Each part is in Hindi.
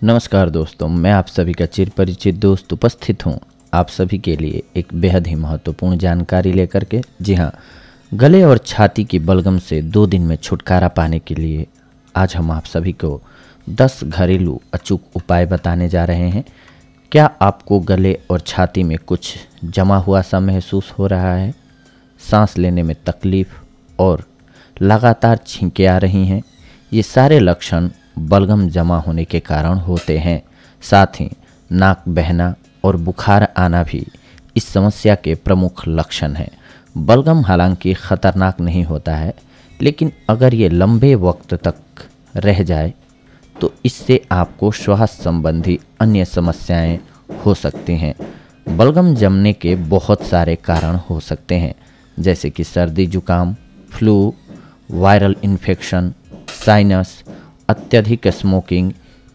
नमस्कार दोस्तों, मैं आप सभी का चिर परिचित दोस्त उपस्थित हूँ आप सभी के लिए एक बेहद ही महत्वपूर्ण जानकारी लेकर के। जी हाँ, गले और छाती की बलगम से 2 दिन में छुटकारा पाने के लिए आज हम आप सभी को 10 घरेलू अचूक उपाय बताने जा रहे हैं। क्या आपको गले और छाती में कुछ जमा हुआ सा महसूस हो रहा है? सांस लेने में तकलीफ और लगातार छींकें आ रही हैं? ये सारे लक्षण बलगम जमा होने के कारण होते हैं। साथ ही नाक बहना और बुखार आना भी इस समस्या के प्रमुख लक्षण हैं। बलगम हालांकि खतरनाक नहीं होता है, लेकिन अगर ये लंबे वक्त तक रह जाए तो इससे आपको श्वास संबंधी अन्य समस्याएं हो सकती हैं। बलगम जमने के बहुत सारे कारण हो सकते हैं, जैसे कि सर्दी जुकाम, फ्लू, वायरल इन्फेक्शन, साइनस, अत्यधिक स्मोकिंग।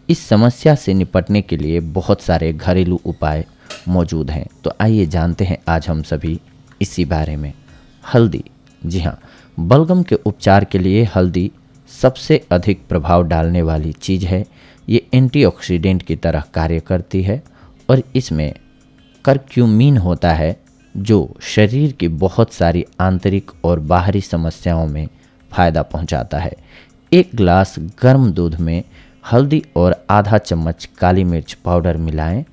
इस समस्या से निपटने के लिए बहुत सारे घरेलू उपाय मौजूद हैं। तो आइए जानते हैं आज हम सभी इसी बारे में। हल्दी, जी हाँ, बलगम के उपचार के लिए हल्दी सबसे अधिक प्रभाव डालने वाली चीज़ है। ये एंटीऑक्सीडेंट की तरह कार्य करती है और इसमें करक्यूमिन होता है, जो शरीर की बहुत सारी आंतरिक और बाहरी समस्याओं में फ़ायदा पहुंचाता है। 1 गिलास गर्म दूध में हल्दी और आधा चम्मच काली मिर्च पाउडर मिलाएं।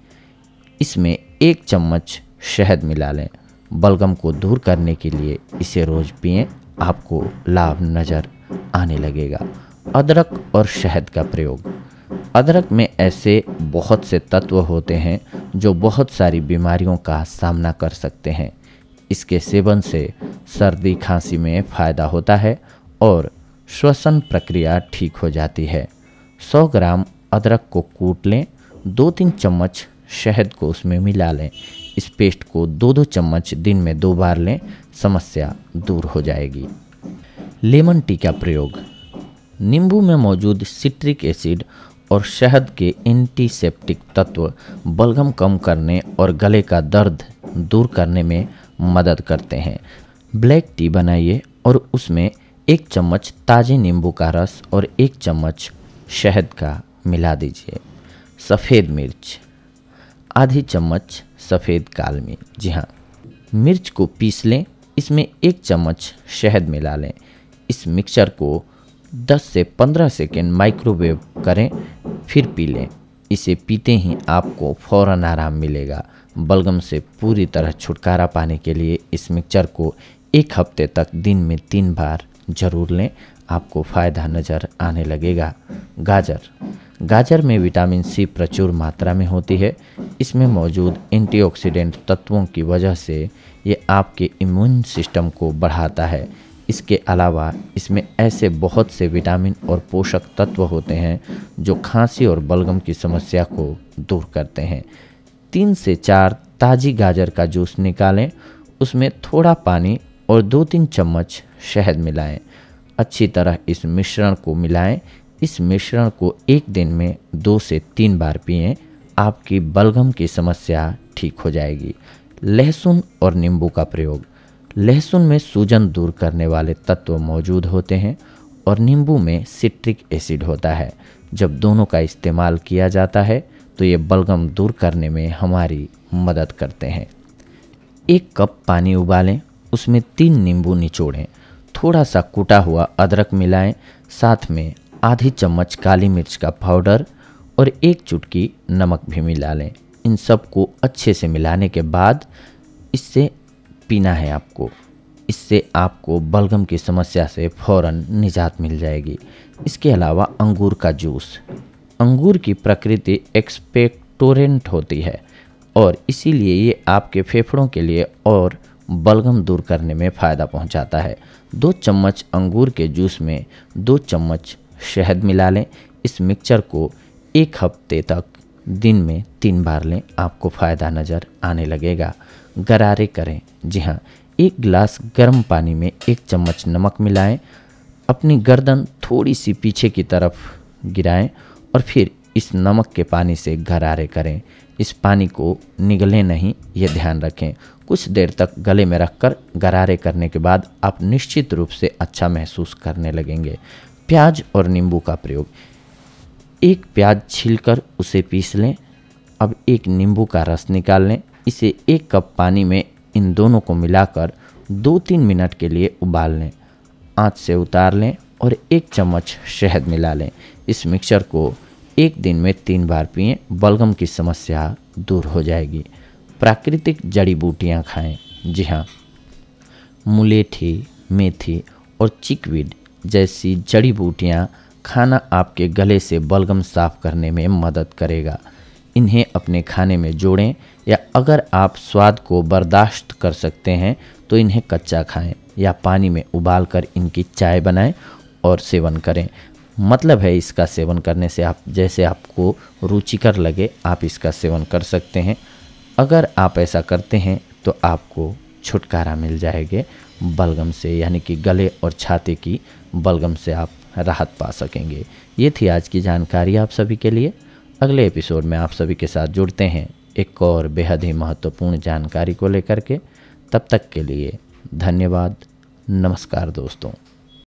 इसमें 1 चम्मच शहद मिला लें। बलगम को दूर करने के लिए इसे रोज़ पिएं, आपको लाभ नज़र आने लगेगा। अदरक और शहद का प्रयोग। अदरक में ऐसे बहुत से तत्व होते हैं जो बहुत सारी बीमारियों का सामना कर सकते हैं। इसके सेवन से सर्दी खांसी में फ़ायदा होता है और श्वसन प्रक्रिया ठीक हो जाती है। 100 ग्राम अदरक को कूट लें, 2-3 चम्मच शहद को उसमें मिला लें। इस पेस्ट को 2-2 चम्मच दिन में 2 बार लें, समस्या दूर हो जाएगी। लेमन टी का प्रयोग। नींबू में मौजूद सिट्रिक एसिड और शहद के एंटीसेप्टिक तत्व बलगम कम करने और गले का दर्द दूर करने में मदद करते हैं। ब्लैक टी बनाइए और उसमें 1 चम्मच ताज़े नींबू का रस और 1 चम्मच शहद का मिला दीजिए। सफ़ेद मिर्च, आधी चम्मच सफ़ेद काली मिर्च, जी हाँ, मिर्च को पीस लें, इसमें 1 चम्मच शहद मिला लें। इस मिक्सचर को 10 से 15 सेकेंड माइक्रोवेव करें, फिर पी लें। इसे पीते ही आपको फ़ौरन आराम मिलेगा। बलगम से पूरी तरह छुटकारा पाने के लिए इस मिक्सचर को 1 हफ्ते तक दिन में 3 बार जरूर लें, आपको फ़ायदा नज़र आने लगेगा। गाजर में विटामिन सी प्रचुर मात्रा में होती है। इसमें मौजूद एंटीऑक्सीडेंट तत्वों की वजह से ये आपके इम्यून सिस्टम को बढ़ाता है। इसके अलावा इसमें ऐसे बहुत से विटामिन और पोषक तत्व होते हैं जो खांसी और बलगम की समस्या को दूर करते हैं। 3 से 4 ताज़ी गाजर का जूस निकालें, उसमें थोड़ा पानी और 2-3 चम्मच शहद मिलाएं। अच्छी तरह इस मिश्रण को मिलाएं। इस मिश्रण को 1 दिन में 2 से 3 बार पिएं, आपकी बलगम की समस्या ठीक हो जाएगी। लहसुन और नींबू का प्रयोग। लहसुन में सूजन दूर करने वाले तत्व मौजूद होते हैं और नींबू में सिट्रिक एसिड होता है। जब दोनों का इस्तेमाल किया जाता है तो ये बलगम दूर करने में हमारी मदद करते हैं। 1 कप पानी उबालें, उसमें 3 नींबू निचोड़ें, थोड़ा सा कूटा हुआ अदरक मिलाएं, साथ में आधी चम्मच काली मिर्च का पाउडर और 1 चुटकी नमक भी मिला लें। इन सब को अच्छे से मिलाने के बाद इससे पीना है आपको। इससे आपको बलगम की समस्या से फ़ौरन निजात मिल जाएगी। इसके अलावा अंगूर का जूस। अंगूर की प्रकृति एक्सपेक्टोरेंट होती है और इसीलिए ये आपके फेफड़ों के लिए और बलगम दूर करने में फ़ायदा पहुंचाता है। 2 चम्मच अंगूर के जूस में 2 चम्मच शहद मिला लें। इस मिक्सचर को 1 हफ्ते तक दिन में 3 बार लें, आपको फ़ायदा नज़र आने लगेगा। गरारे करें, जी हाँ, 1 गिलास गर्म पानी में 1 चम्मच नमक मिलाएं, अपनी गर्दन थोड़ी सी पीछे की तरफ गिराएं और फिर इस नमक के पानी से गरारे करें। इस पानी को निगलें नहीं, ये ध्यान रखें। कुछ देर तक गले में रखकर गरारे करने के बाद आप निश्चित रूप से अच्छा महसूस करने लगेंगे। प्याज और नींबू का प्रयोग। एक प्याज छीलकर उसे पीस लें। अब एक नींबू का रस निकाल लें। इसे 1 कप पानी में इन दोनों को मिलाकर 2-3 मिनट के लिए उबाल लें। आंच से उतार लें और 1 चम्मच शहद मिला लें। इस मिक्सचर को 1 दिन में 3 बार पिएं। बलगम की समस्या दूर हो जाएगी। प्राकृतिक जड़ी बूटियाँ खाएं। जी हाँ, मुलेठी, मेथी और चिकवीड जैसी जड़ी बूटियाँ खाना आपके गले से बलगम साफ करने में मदद करेगा। इन्हें अपने खाने में जोड़ें, या अगर आप स्वाद को बर्दाश्त कर सकते हैं तो इन्हें कच्चा खाएं या पानी में उबालकर इनकी चाय बनाएं और सेवन करें। मतलब है इसका सेवन करने से आप जैसे आपको रुचिकर लगे आप इसका सेवन कर सकते हैं। अगर आप ऐसा करते हैं तो आपको छुटकारा मिल जाएगा बलगम से, यानी कि गले और छाती की बलगम से आप राहत पा सकेंगे। ये थी आज की जानकारी आप सभी के लिए। अगले एपिसोड में आप सभी के साथ जुड़ते हैं एक और बेहद ही महत्वपूर्ण जानकारी को लेकर के। तब तक के लिए धन्यवाद। नमस्कार दोस्तों।